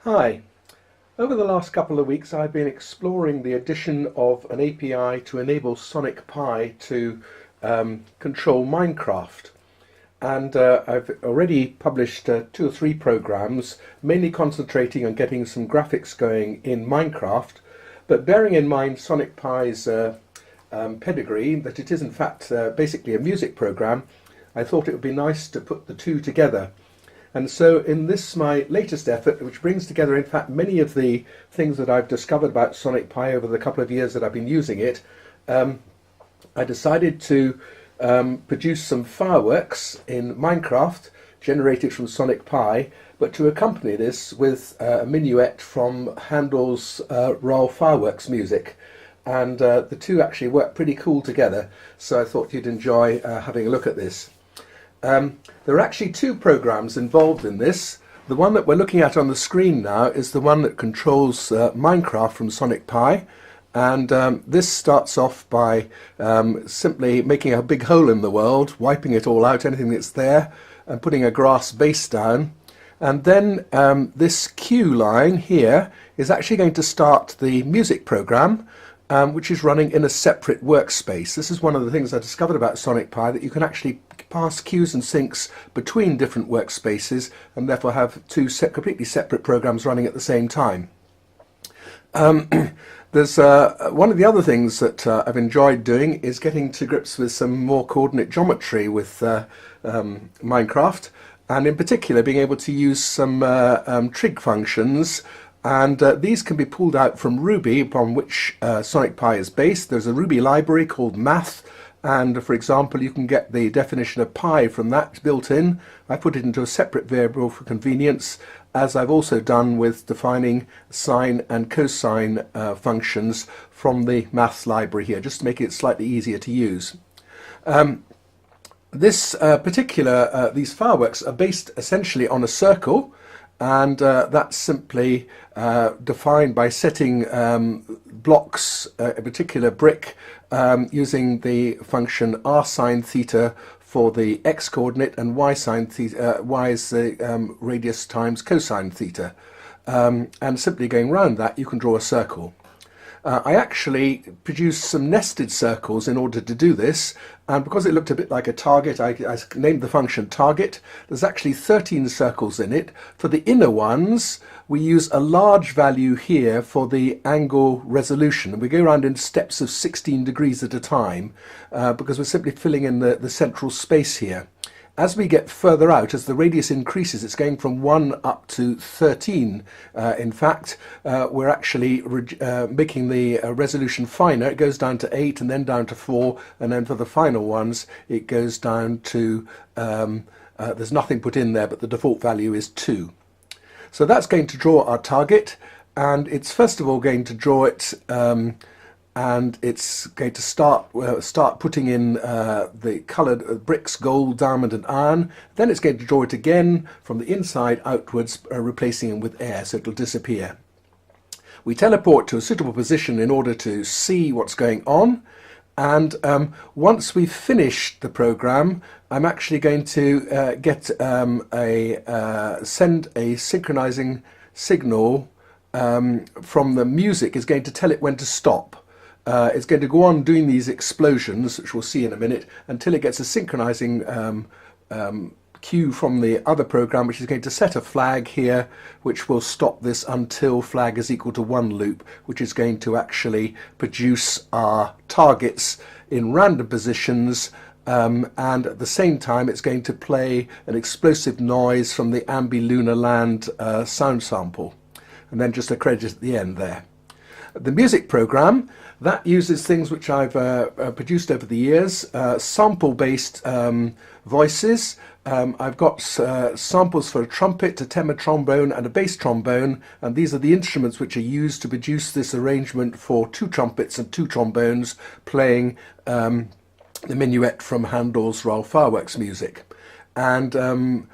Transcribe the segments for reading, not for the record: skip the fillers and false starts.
Hi. Over the last couple of weeks I've been exploring the addition of an API to enable SonicPi to control Minecraft. And I've already published 2 or 3 programs, mainly concentrating on getting some graphics going in Minecraft, but bearing in mind SonicPi's pedigree, that it is in fact basically a music program, I thought it would be nice to put the two together. And so in this, my latest effort, which brings together in fact many of the things that I've discovered about SonicPi over the couple of years that I've been using it, I decided to produce some fireworks in Minecraft generated from SonicPi, but to accompany this with a minuet from Handel's RoyalFireworksMusic. And the two actually work pretty cool together, so I thought you'd enjoy having a look at this. There are actually 2 programs involved in this. The one that we're looking at on the screen now is the one that controls Minecraft from SonicPi, and this starts off by simply making a big hole in the world, wiping it all out, anything that's there, and putting a grass base down. And then this queue line here is actually going to start the music program, which is running in a separate workspace. This is one of the things I discovered about SonicPi, that you can actually pass cues and syncs between different workspaces and therefore have 2 completely separate programs running at the same time. There's one of the other things that I've enjoyed doing is getting to grips with some more coordinate geometry with Minecraft, and in particular being able to use some trig functions. And these can be pulled out from Ruby, upon which SonicPi is based. There's a Ruby library called math, and for example you can get the definition of pi from that built in. I put it into a separate variable for convenience, as I've also done with defining sine and cosine functions from the maths library here, just to make it slightly easier to use. These fireworks are based essentially on a circle, and that's simply defined by setting blocks, a particular brick, using the function r sine theta for the x coordinate, and y sine theta, y is the radius times cosine theta, and simply going round that you can draw a circle. I actually produced some nested circles in order to do this, and because it looked a bit like a target, I named the function target. There's actually 13 circles in it. For the inner ones, we use a large value here for the angle resolution, and we go around in steps of 16 degrees at a time, because we're simply filling in the central space here. As we get further out, as the radius increases, it's going from 1 up to 13. In fact, we're actually making the resolution finer. It goes down to 8 and then down to 4, and then for the final ones it goes down to, there's nothing put in there, but the default value is 2. So that's going to draw our target, and it's first of all going to draw it, and it's going to start putting in the coloured bricks, gold, diamond and iron. Then it's going to draw it again from the inside outwards, replacing it with air, so it'll disappear. We teleport to a suitable position in order to see what's going on, and once we've finished the program, I'm actually going to send a synchronizing signal from the music. Is going to tell it when to stop. It's going to go on doing these explosions, which we'll see in a minute, until it gets a synchronizing cue from the other program, which is going to set a flag here, which will stop this until flag is equal to 1 loop, which is going to actually produce our targets in random positions, and at the same time it's going to play an explosive noise from the Ambilunar Land sound sample, and then just a credit at the end there. The music program, that uses things which I've produced over the years, sample-based voices. I've got samples for a trumpet, a tenor trombone and a bass trombone, and these are the instruments which are used to produce this arrangement for 2 trumpets and 2 trombones playing the minuet from Handel's RoyalFireworksMusic. And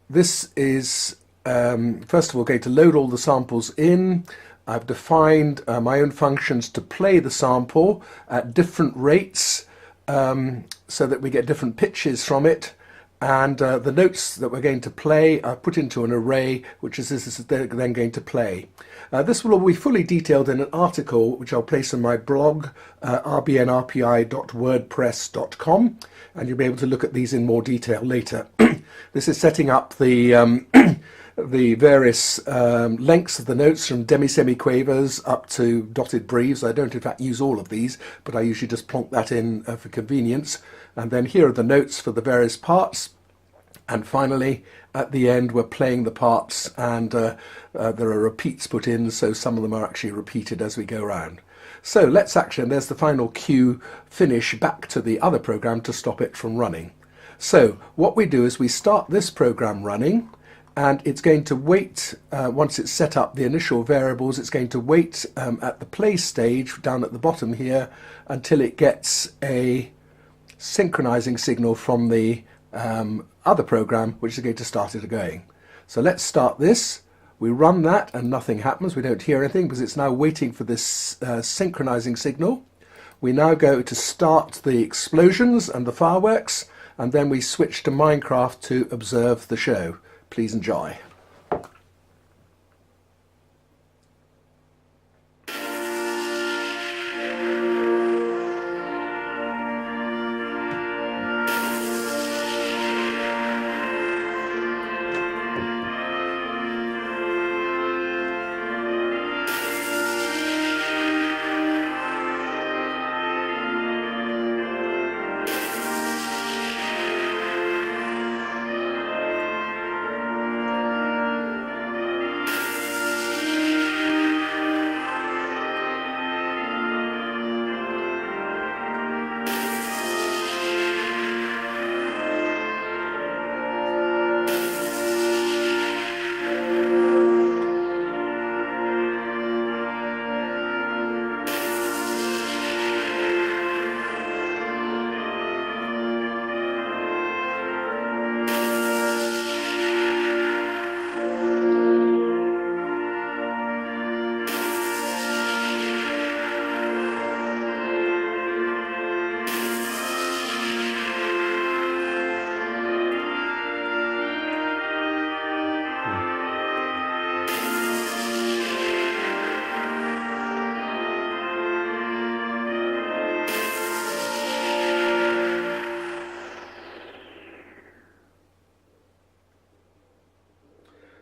this is first of all going to load all the samples in. I've defined my own functions to play the sample at different rates, so that we get different pitches from it. and the notes that we're going to play are put into an array, which is this is then going to play. This will all be fully detailed in an article which I'll place on my blog, rbnrpi.wordpress.com, and you'll be able to look at these in more detail later. This is setting up the the various lengths of the notes from demi-semi-quavers up to dotted breves. I don't in fact use all of these, but I usually just plonk that in for convenience. And then here are the notes for the various parts. And finally, at the end, we're playing the parts, and there are repeats put in, so some of them are actually repeated as we go around. So let's and there's the final cue finish back to the other program to stop it from running. So what we do is we start this program running, and it's going to wait, once it's set up the initial variables, it's going to wait at the play stage down at the bottom here until it gets a synchronizing signal from the other program, which is going to start it going. So let's start this. We run that and nothing happens. We don't hear anything because it's now waiting for this synchronizing signal. We now go to start the explosions and the fireworks, and then we switch to Minecraft to observe the show. Please enjoy.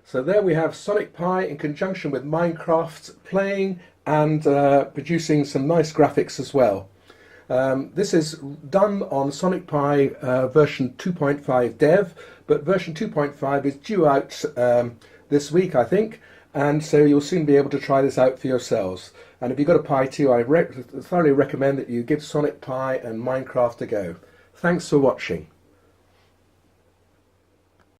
So there we have Sonic Pi in conjunction with Minecraft playing and producing some nice graphics as well. This is done on Sonic Pi version 2.5 dev, but version 2.5 is due out this week, I think, and so you'll soon be able to try this out for yourselves. And if you've got a Pi 2, I thoroughly recommend that you give Sonic Pi and Minecraft a go. Thanks for watching.